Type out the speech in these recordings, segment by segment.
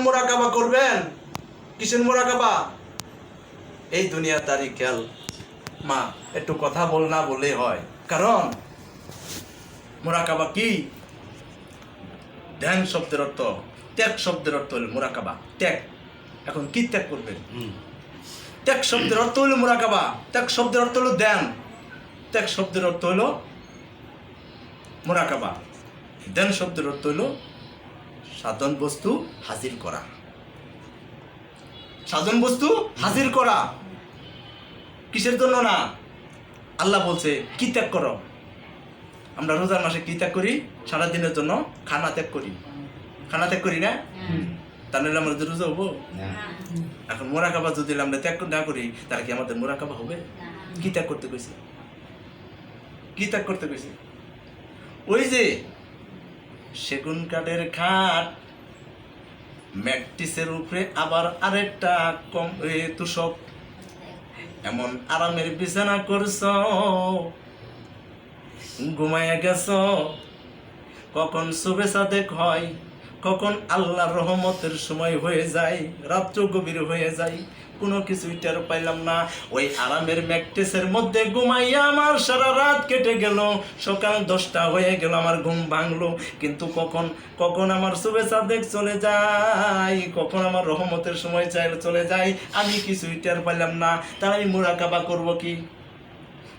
মুরাকাবা করবেন। কিসের মুরাকাবা? এই দুনিয়াদারি খেয়াল মা একটু কথা বল না বলে হয়, কারণ মুরাকাবা কি? ধ্যান শব্দের অর্থ, ত্যাগ শব্দের অর্থ হলো মুরাকাবা, ত্যাগ। এখন কি ত্যাগ করবেন? ত্যাগ শব্দের অর্থ হলো মুরাকাবা, ত্যাগ শব্দের অর্থ হলো ধ্যান, ত্যাগ শব্দের অর্থ হলো মুরাকাবা, ধ্যান শব্দের অর্থ হলো সাধন বস্তু হাজির করা। সাধন বস্তু হাজির করা কিসের জন্য না? আল্লাহ বলছে কি ত্যাগ করো। আমরা রোজার মাসে কি ত্যাগ করি? সারাদিনের জন্য খানা ত্যাগ করি। খানা ত্যাগ করি না? তাহলে আমরা রোজা হবো? এখন মুরাকাবা যদি আমরা ত্যাগ না করি তাহলে কি আমাদের মুরাকাবা হবে? কি ত্যাগ করতে কইছে? কি ত্যাগ করতে কইছে? ওই যে সেগুন কাঠের খাট, ম্যাট্রিসের উপরে আবার আরেকটা কম তুষক, এমন আরামের বিছানা করছ, ঘুমাইয়া গেছ, কখন শুভে সাদেক হয়, কখন আল্লাহর রহমতের সময় হয়ে যায়, রাত্র গভীর হয়ে যায়, কোনো কিছুই টের পাইলাম না। ওই আরামের ম্যাট্রেসের মধ্যে ঘুমাইয়া আমার সারা রাত কেটে গেল, সকাল 10টা হয়ে গেল, আমার ঘুম ভাঙলো, কিন্তু কখন কখন আমার শুভে সাদেক চলে যায়, কখন আমার রহমতের সময় চলে যায়, আমি কিছুই টের পাইলাম না। তাই মুরাকাবা করবো কি?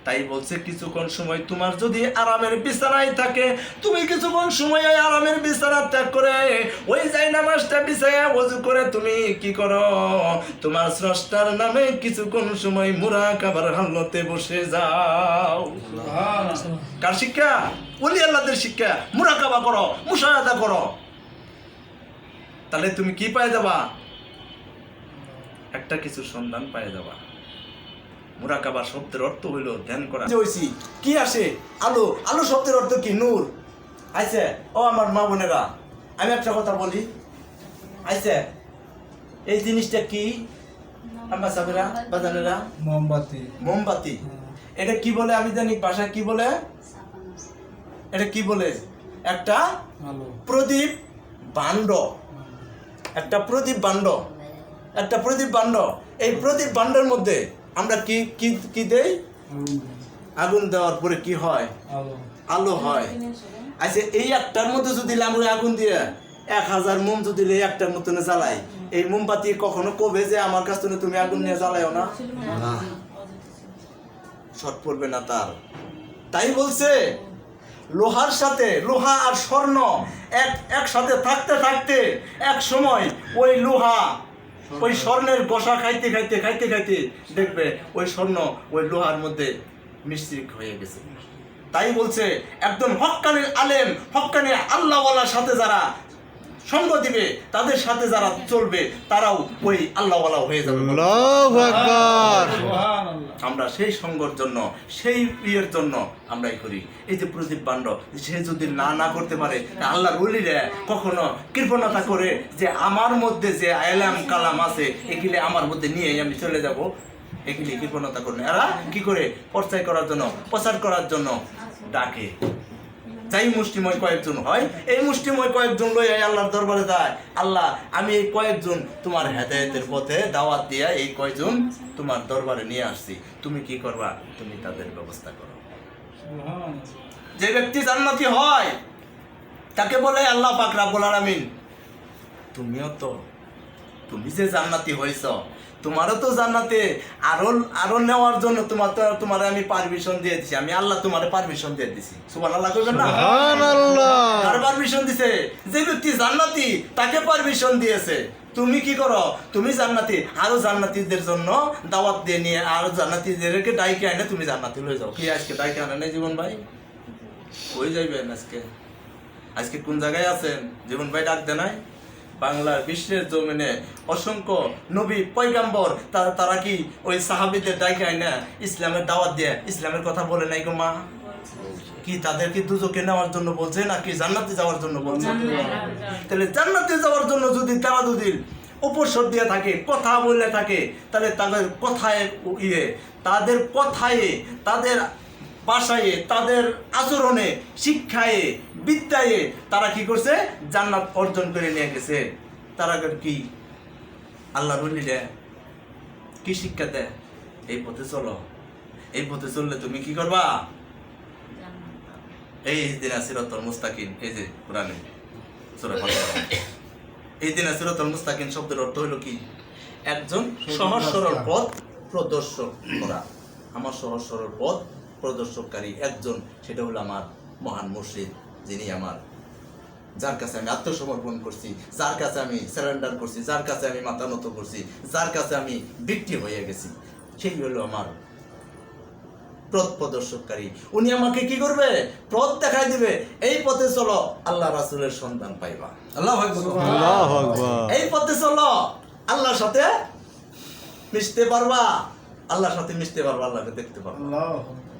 তাই বলছে কিছুক্ষণ সময় তোমার যদি আরামের বিছানায় থাকে, তুমি কিছুক্ষণ সময় আরামের বিছানা ত্যাগ করে ওই যাই নামাজটা বিছায়া ওযু করে তুমি কি করো? তোমার স্রষ্টার নামে কিছুক্ষণ সময় মুরাকাবার হালতে বসে যাও। কার শিক্ষা? ওলি আল্লাহদের শিক্ষা। মুরাকাবা করো, মুশাহাদা করো, তাহলে তুমি কি পাই যাবা? একটা কিছু সন্ধান পাই যাবা। মুরাকাবা শব্দের অর্থ হইল ধ্যান করা। কি আসে? আলো। আলো শব্দের অর্থ কি? নূর। আইছে ও আমার মা বোনেরা, আমি একটা কথা বলি, আইছে এই জিনিসটা কি? আমার সাবেরা বাজানেরা, মোমবাতি। মোমবাতি। এটা কি বলে? আমি জানি ভাষায় কি বলে? এটা কি বলে? একটা প্রদীপ ভাণ্ড, একটা প্রদীপ ভাণ্ড, একটা প্রদীপ ভাণ্ড। এই প্রদীপ ভাণ্ডের মধ্যে আমরা কি কি কি দেই? আগুন দেওয়ার পরে কি হয়? আলো হয়। আচ্ছা, এই একটার মধ্যে যদি আমরা আগুন দিয়ে 1000 মোম যদি একটার মতনে জ্বালাই, এই মোমবাতি কখনো কবে যে আমার কাছ থেকে তুমি আগুন নিয়ে জ্বালাইও না? শর্ট পড়বে না তার। তাই বলছে লোহার সাথে, লোহা আর স্বর্ণ একসাথে থাকতে থাকতে এক সময় ওই লোহা ওই স্বর্ণের গোসা খাইতে খাইতে খাইতে খাইতে দেখবে ওই স্বর্ণ ওই লোহার মধ্যে মিশ্রিত হয়ে গেছে। তাই বলছে একজন হক্কানি আলেম, হক্কানি আল্লাহওয়ালার সাথে যারা সঙ্গ দিবে, তাদের সাথে যারা চলবে, তারাও ওই আল্লাহওয়ালা হয়ে যাবে। আল্লাহু আকবার। আমরা সেই সঙ্গর জন্য, সেই ইয়ের জন্য আমরাই করি। এই যে প্রদীপ ভাণ্ড, সে যদি না করতে পারে, আল্লাহর ওলিরা কখনো কৃপণতা করে যে আমার মধ্যে যে আলাম কালাম আছে এগুলি আমার মধ্যে নিয়ে আমি চলে যাব, এগুলি কৃপণতা করে না। এরা কি করে? প্রচার করার জন্য, প্রচার করার জন্য ডাকে। যাই মুষ্টিময় কয়েকজন হয়, এই মুষ্টিময় কয়েকজন লই আল্লাহর দরবারে যায়, আল্লাহ আমি এই কয়েকজন তোমার হেদায়েতের পথে দাওয়াত দিয়া এই কয়েকজন তোমার দরবারে নিয়ে আসছি, তুমি কি করবা? তুমি তাদের ব্যবস্থা করো। যে ব্যক্তি জান্নাতি হয় তাকে বলে আল্লাহ পাক রব্বুল আলামিন, তুমিও তো, তুমি যে জান্নাতি হইছ, তোমারও তো জান্নাতে আরো নেওয়ার জন্য তোমার আমি পারমিশন দিয়ে দিছি, আমি আল্লাহ তোমারে পারমিশন দিয়ে দিছি। সুবহানাল্লাহ কইবেন না? সুবহানাল্লাহ। কার পারমিশন দিছে? যে ব্যক্তি জান্নাতি তাকে পারমিশন দিয়েছে। তুমি কি করো? তুমি জান্নাতি, আরো জান্নাতীদের জন্য দাওয়াত দিয়ে নিয়ে আরো জান্নাতীদেরকে ডাইকে আনে তুমি জান্নাতি লয়ে যাও। কি আজকে ডাইকে আনে নাই জীবন ভাই? কই যাইবেন আজকে? আজকে কোন জায়গায় আছেন? জীবন ভাই ডাক দেয় নাই? বাংলার বিশ্বের জমিনে অসংখ্য নবী পয়গাম্বর তারা কি ওই সাহাবীদের ডাইকে আইনা ইসলামের দাওয়াত দিয়ে ইসলামের কথা বলে নাই গো মা? কি তাদেরকে দুজকে নেওয়ার জন্য বলছে নাকি জান্নাতে যাওয়ার জন্য বলছে? তাহলে জান্নাতে যাওয়ার জন্য যদি তাওয়াদুদিল উপসর দিয়ে থাকে, কথা বলে থাকে, তাহলে তাদের কথায় তাদের কথায়, তাদের ভাষায়, তাদের আচরণে, শিক্ষায়, বিদ্যায় তারা কি করছে? জান্নাত অর্জন করে নিয়ে গেছে। তার আগে কি আল্লাহর ওলিরা কি শিক্ষা দেয়? এই পথে চলো, এই পথে চললে তুমি কি করবা? এই দিন সিরাতুল মুস্তাকিম, এই যে কোরআনে সূরা ফাতিহা, এই দিন সিরাতুল মুস্তাকিম শব্দের অর্থ হলো কি? একজন সহজ সরল পথ প্রদর্শক করা। আমার সহজ সরল পথ প্রদর্শককারী একজন, সেটা হলো আমার মহান মুর্শিদ, যিনি আমার, যার কাছে আমি আত্মসমর্পণ করছি, যার কাছে আমি সারেন্ডার করছি, যার কাছে আমি মাথা নত করছি, যার কাছে আমি বিক্রি হয়ে গেছি, সেই হলো আমার পথ প্রদর্শককারী। উনি আমাকে কি করবে? পথ দেখাই দিবে। এই পথে চলো, আল্লাহ রাসূলের সন্ধান পাইবা। আল্লাহু আকবার। আল্লাহু আকবার। এই পথে চলো, আল্লাহর সাথে মিশতে পারবা, আল্লাহর সাথে মিশতে পারবা, আল্লাহকে দেখতে পারবা। আল্লাহু আকবার।